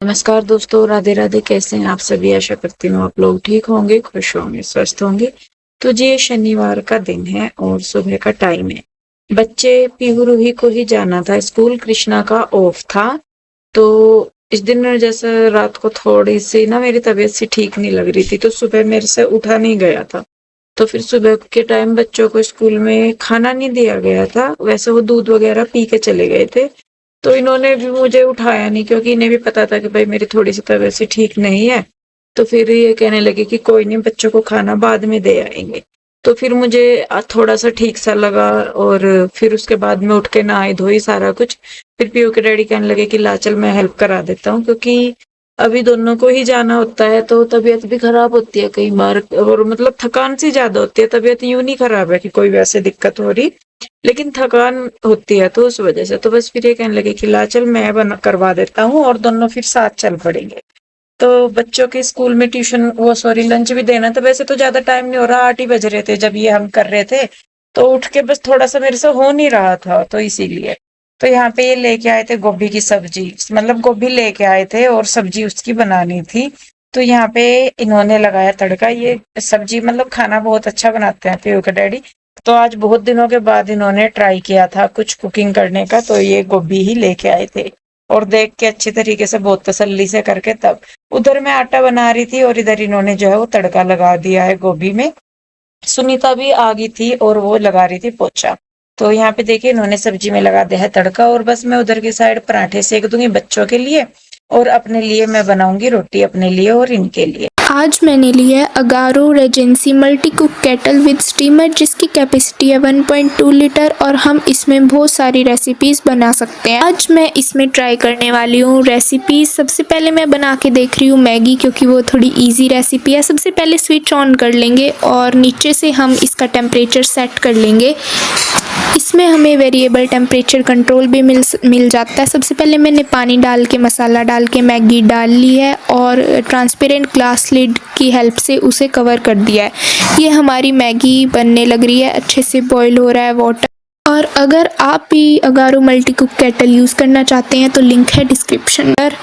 नमस्कार दोस्तों, राधे राधे। कैसे हैं आप सभी? आशा करती हूँ आप लोग ठीक होंगे, खुश होंगे, स्वस्थ होंगे। तो जी, ये शनिवार का दिन है और सुबह का टाइम है। बच्चे पीहू रूही को ही जाना था स्कूल, कृष्णा का ऑफ था। तो इस दिन जैसे रात को थोड़ी सी ना मेरी तबीयत सी ठीक नहीं लग रही थी, तो सुबह मेरे से उठा नहीं गया था। तो फिर सुबह के टाइम बच्चों को स्कूल में खाना नहीं दिया गया था। वैसे वो दूध वगैरह पी के चले गए थे। तो इन्होंने भी मुझे उठाया नहीं, क्योंकि इन्हें भी पता था कि भाई मेरी थोड़ी सी तबीयत सी ठीक नहीं है। तो फिर ये कहने लगे कि कोई नहीं, बच्चों को खाना बाद में दे आएंगे। तो फिर मुझे थोड़ा सा ठीक सा लगा, और फिर उसके बाद में उठ के नहाई धोई सारा कुछ। फिर पीयू के डैडी कहने लगे कि ला चल, मैं हेल्प करा देता हूँ, क्योंकि अभी दोनों को ही जाना होता है। तो तबीयत भी खराब होती है कई बार, और मतलब थकान सी ज्यादा होती है। तबीयत यूं नहीं खराब है कि कोई वैसे दिक्कत हो रही, लेकिन थकान होती है, तो उस वजह से तो बस फिर ये कहने लगे कि ला चल, मैं बना करवा देता हूँ, और दोनों फिर साथ चल पड़ेंगे। तो बच्चों के स्कूल में ट्यूशन, वो सॉरी, लंच भी देना था। वैसे तो ज्यादा टाइम नहीं हो रहा, 8 ही बज रहे थे जब ये हम कर रहे थे। तो उठ के बस थोड़ा सा मेरे से हो नहीं रहा था, तो इसीलिए। तो यहाँ पे ये लेके आए थे गोभी की सब्जी, मतलब गोभी लेके आए थे और सब्जी उसकी बनानी थी। तो यहाँ पे इन्होंने लगाया तड़का। ये सब्जी मतलब खाना बहुत अच्छा बनाते हैं पीयू के डैडी। तो आज बहुत दिनों के बाद इन्होंने ट्राई किया था कुछ कुकिंग करने का, तो ये गोभी ही लेके आए थे। और देख के अच्छी तरीके से बहुत तसल्ली से करके, तब उधर मैं आटा बना रही थी और इधर इन्होंने जो है वो तड़का लगा दिया है गोभी में। सुनीता भी आ गई थी और वो लगा रही थी पोछा। तो यहाँ पे देखिए इन्होंने सब्जी में लगा दिया है तड़का, और बस मैं उधर की साइड पराठे सेक दूंगी बच्चों के लिए, और अपने लिए मैं बनाऊंगी रोटी, अपने लिए और इनके लिए। आज मैंने लिया है Agaro Regency multi cook kettle with steamer, जिसकी कैपेसिटी है 1.2 लीटर और हम इसमें बहुत सारी रेसिपीज़ बना सकते हैं। आज मैं इसमें ट्राई करने वाली हूँ रेसिपीज़। सबसे पहले मैं बना के देख रही हूँ मैगी, क्योंकि वो थोड़ी इजी रेसिपी है। सबसे पहले स्विच ऑन कर लेंगे और नीचे से हम इसका टेम्परेचर सेट कर लेंगे। इसमें हमें वेरिएबल टेम्परेचर कंट्रोल भी मिल जाता है। सबसे पहले मैंने पानी डाल के, मसाला डाल के मैगी डाल ली है और ट्रांसपेरेंट ग्लास लिड की हेल्प से उसे कवर कर दिया है। ये हमारी मैगी बनने लग रही है, अच्छे से बॉईल हो रहा है वाटर। और अगर आप भी Agaro multi cook kettle use करना चाहते हैं तो लिंक है डिस्क्रिप्शन पर।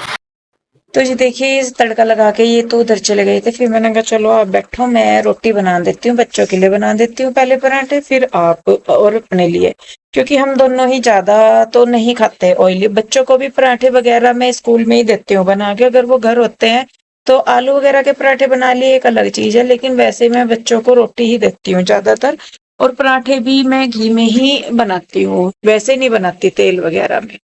तो जी देखिए, इस तड़का लगा के ये तो उधर चले गए थे। फिर मैंने कहा चलो आप बैठो, मैं रोटी बना देती हूँ, बच्चों के लिए बना देती हूँ पहले पराठे, फिर आप और अपने लिए। क्योंकि हम दोनों ही ज्यादा तो नहीं खाते ऑयली। बच्चों को भी पराठे वगैरह मैं स्कूल में ही देती हूँ बना के। अगर वो घर होते हैं तो आलू वगैरह के पराठे बना लिए, एक अलग चीज है, लेकिन वैसे मैं बच्चों को रोटी ही देती हूँ ज्यादातर। और पराठे भी मैं घी में ही बनाती हूँ, वैसे नहीं बनाती तेल वगैरह में।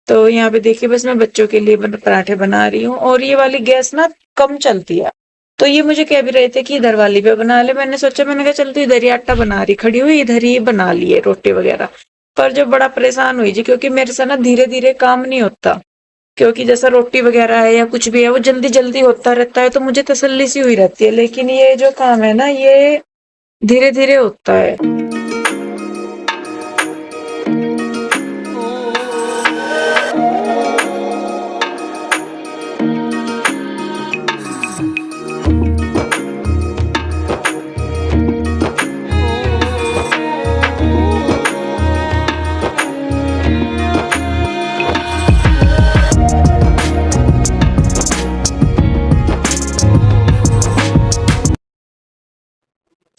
तो यहाँ पे देखिए, बस मैं बच्चों के लिए पराठे बना रही हूँ, और ये वाली गैस ना कम चलती है। तो ये मुझे कह भी रहे थे कि इधर वाली पे बना ले। मैंने सोचा, मैंने कहा चल तू इधर ही आटा बना रही खड़ी हुई, इधर ही बना लिए रोटी वगैरह। पर जो बड़ा परेशान हुई जी, क्योंकि मेरे से ना धीरे धीरे काम नहीं होता। क्योंकि जैसा रोटी वगैरह है या कुछ भी है, वो जल्दी जल्दी होता रहता है, तो मुझे तसल्ली सी हुई रहती है। लेकिन ये जो काम है ना, ये धीरे धीरे होता है।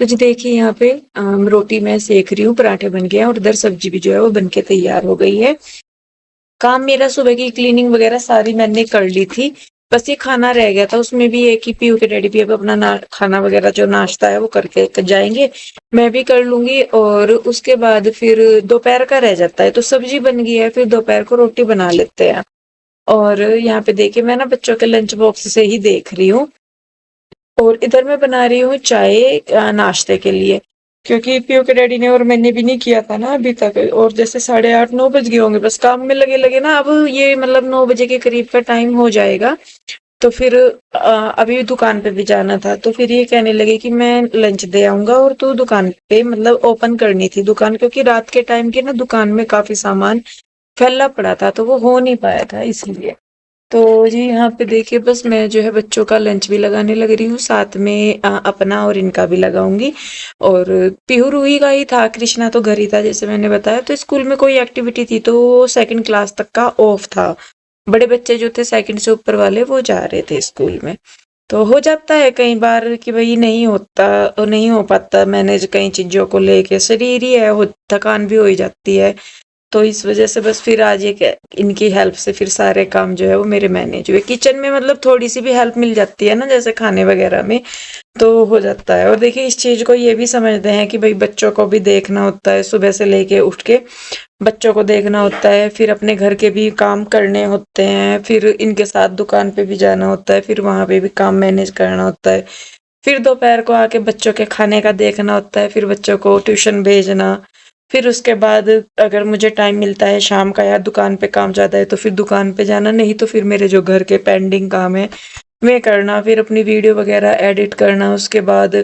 तो जी देखिए, यहाँ पे रोटी मैं सेक रही हूँ, पराठे बन गए हैं, और इधर सब्जी भी जो है वो बन के तैयार हो गई है। काम मेरा सुबह की क्लीनिंग वगैरह सारी मैंने कर ली थी। बस ये खाना रह गया था, उसमें भी एक ही पीयू के डैडी भी अब अपना खाना वगैरह जो नाश्ता है वो करके जाएंगे। मैं भी कर लूंगी, और उसके बाद फिर दोपहर का रह जाता है। तो सब्जी बन गई है, फिर दोपहर को रोटी बना लेते हैं। और यहाँ पे देखिए, मैं ना बच्चों के लंच बॉक्स से ही देख रही हूँ। और इधर मैं बना रही हूँ चाय नाश्ते के लिए। क्योंकि पीयू के डैडी ने और मैंने भी नहीं किया था ना अभी तक, और जैसे 8:30 9 बज गए होंगे, बस काम में लगे लगे ना। अब ये मतलब 9 बजे के करीब का टाइम हो जाएगा। तो फिर अभी दुकान पे भी जाना था, तो फिर ये कहने लगे कि मैं लंच दे आऊंगा, और तू दुकान पे मतलब ओपन करनी थी दुकान, क्योंकि रात के टाइम की ना दुकान में काफी सामान फैला पड़ा था, तो वो हो नहीं पाया था इसलिए। तो जी यहाँ पे देखिए, बस मैं जो है बच्चों का लंच भी लगाने लग रही हूँ, साथ में अपना और इनका भी लगाऊंगी। और पीहू रूही का ही था, कृष्णा तो घर ही था जैसे मैंने बताया। तो स्कूल में कोई एक्टिविटी थी, तो सेकंड क्लास तक का ऑफ था। बड़े बच्चे जो थे सेकंड से ऊपर वाले वो जा रहे थे स्कूल में। तो हो जाता है कई बार कि भाई नहीं होता और नहीं हो पाता मैनेज कई चीज़ों को लेके, शरीर ही है, हो थकान भी हो ही जाती है। तो इस वजह से बस फिर आज ये इनकी हेल्प से फिर सारे काम जो है वो मेरे मैनेज हुए। किचन में मतलब थोड़ी सी भी हेल्प मिल जाती है ना, जैसे खाने वगैरह में, तो हो जाता है। और देखिए इस चीज़ को ये भी समझते हैं कि भाई बच्चों को भी देखना होता है, सुबह से लेके उठ के बच्चों को देखना होता है, फिर अपने घर के भी काम करने होते हैं, फिर इनके साथ दुकान पे भी जाना होता है, फिर वहां पे भी काम मैनेज करना होता है, फिर दोपहर को आके बच्चों के खाने का देखना होता है, फिर बच्चों को ट्यूशन भेजना, फिर उसके बाद अगर मुझे टाइम मिलता है शाम का या दुकान पे काम ज़्यादा है तो फिर दुकान पे जाना, नहीं तो फिर मेरे जो घर के पेंडिंग काम है वे करना, फिर अपनी वीडियो वगैरह एडिट करना, उसके बाद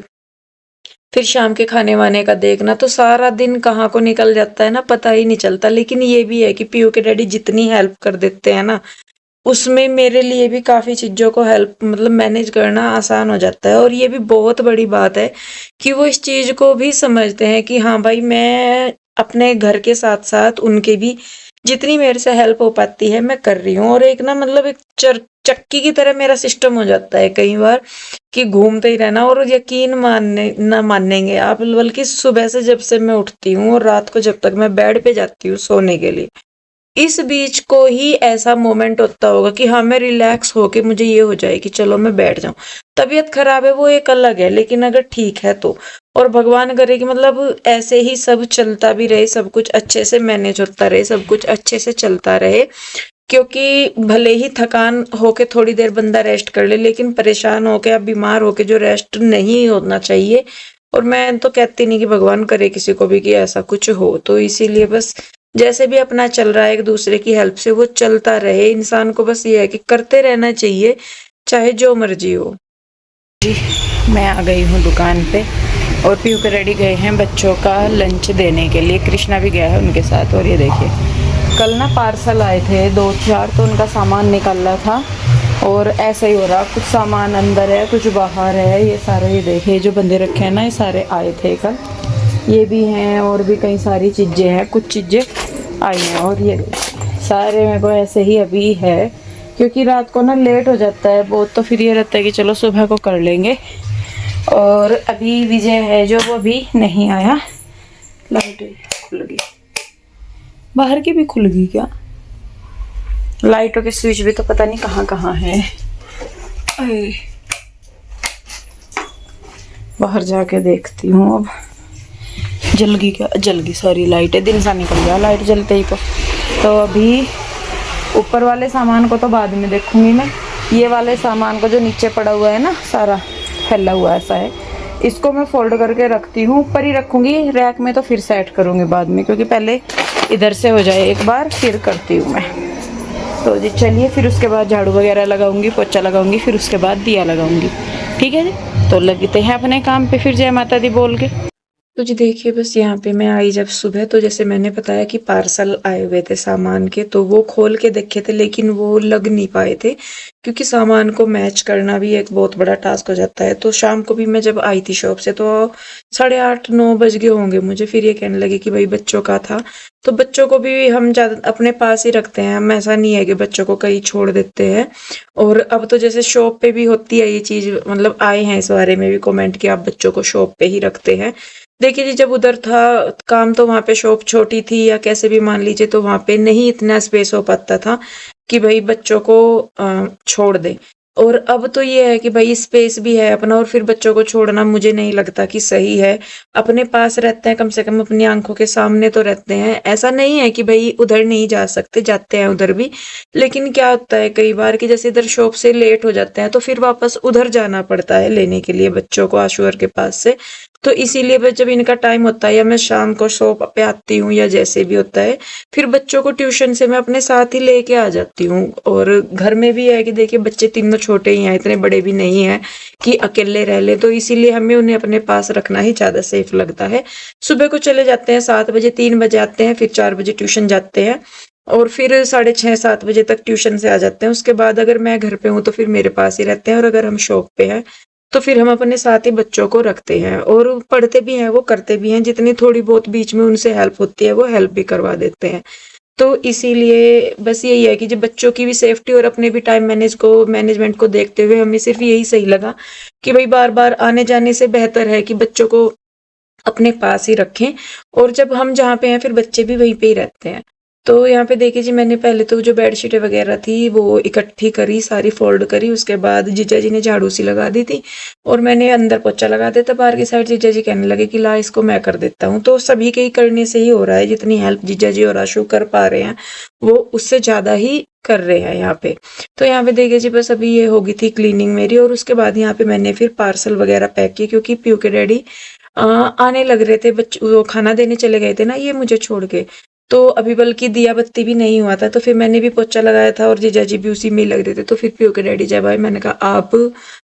फिर शाम के खाने वाने का देखना। तो सारा दिन कहाँ को निकल जाता है ना पता ही नहीं चलता। लेकिन ये भी है कि पीयू के डैडी जितनी हेल्प कर देते हैं ना, उसमें मेरे लिए भी काफ़ी चीज़ों को हेल्प मतलब मैनेज करना आसान हो जाता है। और ये भी बहुत बड़ी बात है कि वो इस चीज़ को भी समझते हैं कि हाँ भाई मैं अपने घर के साथ-साथ उनके भी जितनी मेरे से हेल्प हो पाती है मैं कर रही हूँ। और एक ना मतलब एक चक्की की तरह मेरा सिस्टम हो जाता है कई बार कि घूमते ही रहना। और यकीन मानने ना मानेंगे आप, बल्कि सुबह से जब से मैं उठती हूँ और रात को जब तक मैं बेड पे जाती हूँ सोने के लिए, इस बीच को ही ऐसा मोमेंट होता होगा कि हाँ मैं रिलैक्स होके मुझे ये हो जाए कि चलो मैं बैठ जाऊं। तबीयत खराब है वो एक अलग है, लेकिन अगर ठीक है तो, और भगवान करे कि मतलब ऐसे ही सब चलता भी रहे, सब कुछ अच्छे से मैनेज होता रहे, सब कुछ अच्छे से चलता रहे। क्योंकि भले ही थकान होके थोड़ी देर बंदा रेस्ट कर ले, लेकिन परेशान होके या बीमार होके जो रेस्ट नहीं होना चाहिए। और मैं तो कहती नहीं कि भगवान करे किसी को भी कि ऐसा कुछ हो, तो इसीलिए बस जैसे भी अपना चल रहा है एक दूसरे की हेल्प से वो चलता रहे। इंसान को बस ये है कि करते रहना चाहिए चाहे जो मर्जी हो। मैं आ गई हूँ दुकान पे और पीयू के रेडी गए हैं बच्चों का लंच देने के लिए, कृष्णा भी गया है उनके साथ। और ये देखिए कल ना पार्सल आए थे 2-4, तो उनका सामान निकल रहा था और ऐसा ही हो रहा, कुछ सामान अंदर है कुछ बाहर है। ये सारे ये देखिए जो बंदे रखे हैं ना ये सारे आए थे कल, ये भी हैं और भी कई सारी चीज़ें हैं, कुछ चीज़ें आई हैं। और ये सारे मेरे को ऐसे ही अभी है क्योंकि रात को ना लेट हो जाता है बहुत, तो फिर ये रहता है कि चलो सुबह को कर लेंगे। और अभी विजय है जो वो अभी नहीं आया। लाइट खुल गई, बाहर की भी खुल गई क्या? लाइटों के स्विच भी तो पता नहीं कहाँ कहाँ है। बाहर जाके देखती हूँ अब जल गई क्या? जल गई सारी लाइटें, दिन सा निकल गया लाइट जलते ही तो अभी ऊपर वाले सामान को तो बाद में देखूंगी मैं। ये वाले सामान को जो नीचे पड़ा हुआ है ना सारा फैला हुआ ऐसा है, इसको मैं फोल्ड करके रखती हूँ, ऊपर ही रखूंगी रैक में, तो फिर सेट करूँगी बाद में, क्योंकि पहले इधर से हो जाए एक बार फिर करती हूँ मैं। तो जी चलिए, फिर उसके बाद झाड़ू वगैरह लगाऊंगी, पोछा लगाऊंगी, फिर उसके बाद दिया लगाऊंगी। ठीक है जी, तो लगते हैं अपने काम पे फिर जय माता दी बोल के। तो जी देखिए बस यहाँ पे मैं आई जब सुबह, तो जैसे मैंने बताया कि पार्सल आए हुए थे सामान के, तो वो खोल के देखे थे लेकिन वो लग नहीं पाए थे क्योंकि सामान को मैच करना भी एक बहुत बड़ा टास्क हो जाता है। तो शाम को भी मैं जब आई थी शॉप से तो 8:30-9 बज गए होंगे मुझे। फिर ये कहने लगे कि भाई बच्चों का था, तो बच्चों को भी हम ज़्यादा अपने पास ही रखते हैं, हम ऐसा नहीं है कि बच्चों को कहीं छोड़ देते हैं। और अब तो जैसे शॉप पे भी होती है ये चीज़, मतलब आए हैं इस बारे में भी कमेंट कि आप बच्चों को शॉप पे ही रखते हैं। देखिए जी, जब उधर था काम तो वहाँ पे शॉप छोटी थी या कैसे भी मान लीजिए, तो वहाँ पे नहीं इतना स्पेस हो पाता था कि भाई बच्चों को छोड़ दे। और अब तो ये है कि भाई स्पेस भी है अपना, और फिर बच्चों को छोड़ना मुझे नहीं लगता कि सही है। अपने पास रहते हैं, कम से कम अपनी आंखों के सामने तो रहते हैं। ऐसा नहीं है कि भाई उधर नहीं जा सकते, जाते हैं उधर भी। लेकिन क्या होता है कई बार कि जैसे इधर शॉप से लेट हो जाते हैं तो फिर वापस उधर जाना पड़ता है लेने के लिए बच्चों को आशुअर के पास से। तो इसीलिए बस जब इनका टाइम होता है या मैं शाम को शॉप पे आती हूँ या जैसे भी होता है, फिर बच्चों को ट्यूशन से मैं अपने साथ ही लेके आ जाती हूँ। और घर में भी है कि देखिए बच्चे तीनों छोटे ही हैं, इतने बड़े भी नहीं हैं कि अकेले रह ले, तो इसीलिए हमें उन्हें अपने पास रखना ही ज़्यादा सेफ लगता है। सुबह को चले जाते हैं 7 बजे, 3 बजे आते हैं, फिर 4 बजे ट्यूशन जाते हैं और फिर 6:30-7 बजे तक ट्यूशन से आ जाते हैं। उसके बाद अगर मैं घर पे हूँ तो फिर मेरे पास ही रहते हैं, और अगर हम शॉप पे हैं तो फिर हम अपने साथ ही बच्चों को रखते हैं। और पढ़ते भी हैं, वो करते भी हैं, जितनी थोड़ी बहुत बीच में उनसे हेल्प होती है वो हेल्प भी करवा देते हैं। तो इसीलिए बस यही है कि जब बच्चों की भी सेफ्टी और अपने भी टाइम मैनेजमेंट को देखते हुए हमें सिर्फ यही सही लगा कि भाई बार बार आने जाने से बेहतर है कि बच्चों को अपने पास ही रखें, और जब हम जहाँ पे हैं फिर बच्चे भी वहीं पे ही रहते हैं। तो यहाँ पे देखिए जी, मैंने पहले तो जो बेडशीटें वगैरह थी वो इकट्ठी करी, सारी फोल्ड करी, उसके बाद जीजा जी ने झाड़ू सी लगा दी थी और मैंने अंदर पोछा लगा दिया था बाहर की साइड। जीजा जी कहने लगे कि ला इसको मैं कर देता हूँ। तो सभी के ही करने से ही हो रहा है, जितनी हेल्प जीजा जी और आशु कर पा रहे हैं वो उससे ज्यादा ही कर रहे हैं यहाँ पे। तो यहाँ पे देखिए जी, बस अभी ये होगी थी क्लीनिंग मेरी, और उसके बाद यहाँ पे मैंने फिर पार्सल वगैरह पैक किए क्योंकि पीयू के डैडी आने लग रहे थे। बच्चों वो खाना देने चले गए थे ना ये मुझे छोड़ के। तो अभी बल्कि दिया बत्ती भी नहीं हुआ था, तो फिर मैंने भी पोछा लगाया था और जीजा जी भी उसी में ही लग रहे थे। तो फिर पीयू के डैडी जब आए मैंने कहा आप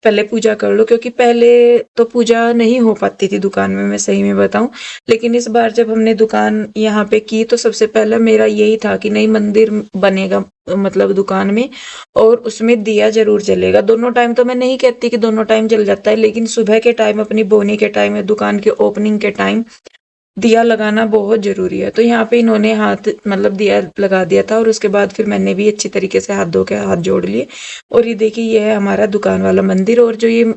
पहले पूजा कर लो, क्योंकि पहले तो पूजा नहीं हो पाती थी दुकान में, मैं सही में बताऊं। लेकिन इस बार जब हमने दुकान यहाँ पे की तो सबसे पहला मेरा यही था कि नहीं, मंदिर बनेगा मतलब दुकान में, और उसमें दिया जरूर जलेगा। दोनों टाइम तो मैं नहीं कहती कि दोनों टाइम जल जाता है, लेकिन सुबह के टाइम अपनी बोनी के टाइम या दुकान के ओपनिंग के टाइम दिया लगाना बहुत जरूरी है। तो यहाँ पे इन्होंने हाथ मतलब दिया लगा दिया था, और उसके बाद फिर मैंने भी अच्छी तरीके से हाथ धो के हाथ जोड़ लिए। और ये देखिए, ये है हमारा दुकान वाला मंदिर। और जो ये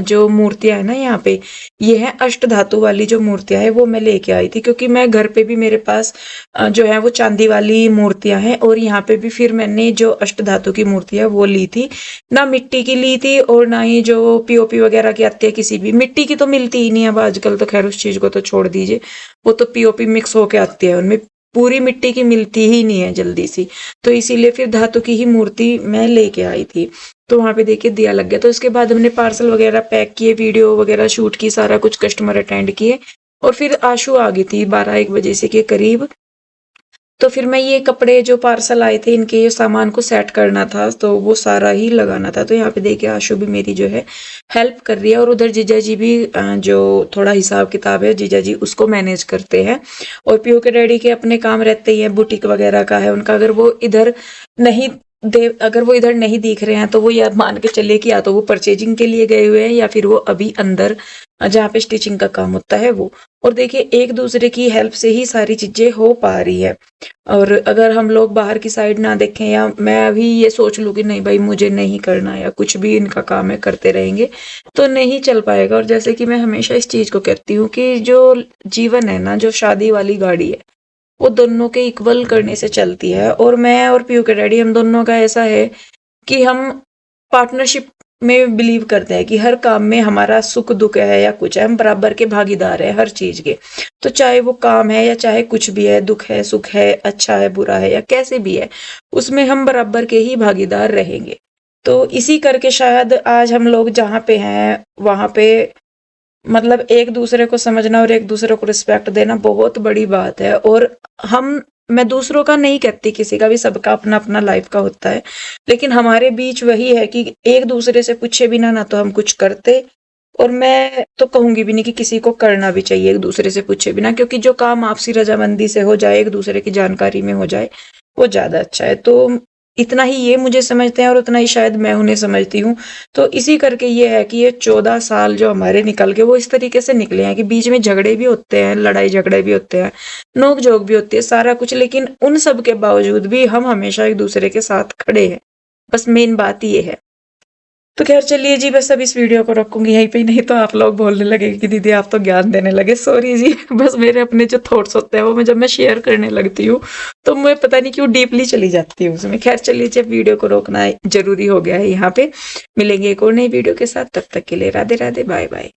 जो मूर्तियां है ना यहाँ पे, ये है अष्ट धातु वाली जो मूर्तियां है वो मैं लेके आई थी, क्योंकि मैं घर पे भी मेरे पास जो है वो चांदी वाली मूर्तियां हैं, और यहाँ पे भी फिर मैंने जो अष्ट धातु की मूर्ति है वो ली थी। ना मिट्टी की ली थी और ना ही जो पीओपी वगैरह की आती है, किसी भी मिट्टी की तो मिलती ही नहीं है अब आजकल, तो खैर उस चीज को तो छोड़ दीजिए, वो तो पीओपी मिक्स होके आती है उनमें, पूरी मिट्टी की मिलती ही नहीं है जल्दी सी। तो इसीलिए फिर धातु की ही मूर्ति मैं लेके आई थी। तो वहां पे देखिए दिया लग गया। तो इसके बाद हमने पार्सल वगैरह पैक किए, वीडियो वगैरह शूट की, सारा कुछ कस्टमर अटेंड किए, और फिर आशु आ गई थी 12-1 बजे से के करीब। तो फिर मैं ये कपड़े जो पार्सल आए थे इनके ये सामान को सेट करना था, तो वो सारा ही लगाना था। तो यहाँ पे देखिए आशु भी मेरी जो है हेल्प कर रही है, और उधर जीजा जी भी जो थोड़ा हिसाब किताब है जीजा जी उसको मैनेज करते हैं। और पीयू के डैडी के अपने काम रहते ही हैं, बुटीक वगैरह का है उनका। अगर वो इधर नहीं दिख रहे हैं तो वो या मान के चलिए कि या तो वो परचेजिंग के लिए गए हुए हैं, या फिर वो अभी अंदर जहाँ पे स्टिचिंग का काम होता है वो। और देखिए एक दूसरे की हेल्प से ही सारी चीजें हो पा रही है। और अगर हम लोग बाहर की साइड ना देखें, या मैं अभी ये सोच लूँ कि नहीं भाई मुझे नहीं करना, या कुछ भी इनका काम है करते रहेंगे, तो नहीं चल पाएगा। और जैसे कि मैं हमेशा इस चीज को कहती हूँ कि जो जीवन है ना, जो शादी वाली गाड़ी है, वो दोनों के इक्वल करने से चलती है। और मैं और पीयू के डैडी हम दोनों का ऐसा है कि हम पार्टनरशिप में बिलीव करते हैं कि हर काम में हमारा सुख दुख है या कुछ है, हम बराबर के भागीदार है हर चीज के। तो चाहे वो काम है या चाहे कुछ भी है, दुख है सुख है, अच्छा है बुरा है, या कैसे भी है, उसमें हम बराबर के ही भागीदार रहेंगे। तो इसी करके शायद आज हम लोग जहाँ पे हैं वहां पे मतलब एक दूसरे को समझना और एक दूसरे को रिस्पेक्ट देना बहुत बड़ी बात है। और हम मैं दूसरों का नहीं कहती, किसी का भी, सबका अपना अपना लाइफ का होता है, लेकिन हमारे बीच वही है कि एक दूसरे से पूछे बिना ना तो हम कुछ करते, और मैं तो कहूंगी भी नहीं कि किसी को करना भी चाहिए एक दूसरे से पूछे बिना, क्योंकि जो काम आपसी रजामंदी से हो जाए, एक दूसरे की जानकारी में हो जाए, वो ज्यादा अच्छा है। तो इतना ही ये मुझे समझते हैं और उतना ही शायद मैं उन्हें समझती हूँ। तो इसी करके ये है कि ये 14 साल जो हमारे निकल गए वो इस तरीके से निकले हैं कि बीच में झगड़े भी होते हैं, लड़ाई झगड़े भी होते हैं, नोक झोंक भी होती है, सारा कुछ, लेकिन उन सब के बावजूद भी हम हमेशा एक दूसरे के साथ खड़े हैं। बस मेन बात ये है। तो खैर चलिए जी, बस अब इस वीडियो को रखूंगी यहीं पे, नहीं तो आप लोग बोलने लगे कि दीदी आप तो ज्ञान देने लगे। सॉरी जी, बस मेरे अपने जो थॉट्स होते हैं वो जब मैं शेयर करने लगती हूँ तो मैं पता नहीं क्यों डीपली चली जाती हूँ उसमें। खैर चलिए जी, वीडियो को रोकना जरूरी हो गया है यहाँ पे। मिलेंगे एक और नई वीडियो के साथ, तब तक के लिए राधे राधे, बाय बाय।